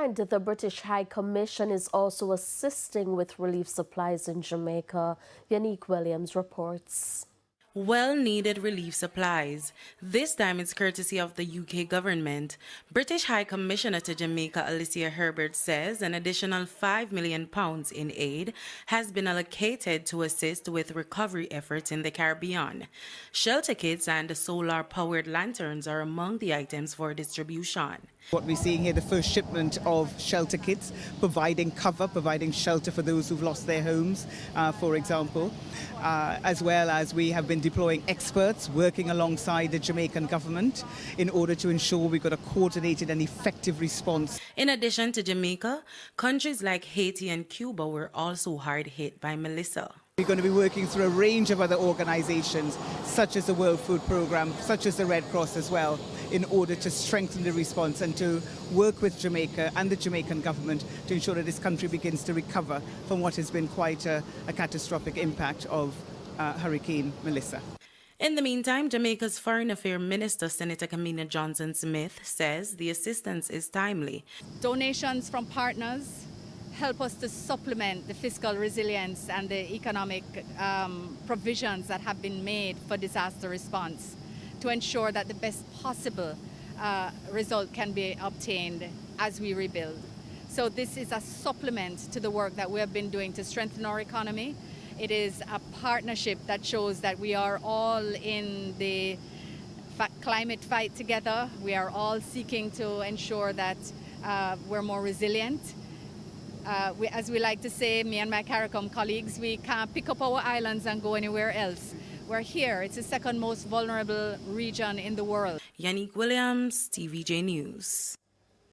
And the British High Commission is also assisting with relief supplies in Jamaica. Yannick Williams reports. Well-needed relief supplies. This time it's courtesy of the UK government. British High Commissioner to Jamaica Alicia Herbert says an additional £5 million in aid has been allocated to assist with recovery efforts in the Caribbean. Shelter kits and solar-powered lanterns are among the items for distribution. What we're seeing here, the first shipment of shelter kits, providing cover, providing shelter for those who've lost their homes, for example, as well as we have been deploying experts working alongside the Jamaican government in order to ensure we've got a coordinated and effective response. In addition to Jamaica, countries like Haiti and Cuba were also hard hit by Melissa. We're going to be working through a range of other organizations, such as the World Food Programme, such as the Red Cross as well, in order to strengthen the response and to work with Jamaica and the Jamaican government to ensure that this country begins to recover from what has been quite a catastrophic impact of Hurricane Melissa. In the meantime, Jamaica's Foreign Affairs Minister, Senator Kamina Johnson-Smith, says the assistance is timely. Donations from partners help us to supplement the fiscal resilience and the economic provisions that have been made for disaster response to ensure that the best possible result can be obtained as we rebuild. So this is a supplement to the work that we have been doing to strengthen our economy. It is a partnership that shows that we are all in the climate fight together. We are all seeking to ensure that we're more resilient. As we like to say, me and my CARICOM colleagues, we can't pick up our islands and go anywhere else. We're here. It's the second most vulnerable region in the world. Yannick Williams, TVJ News.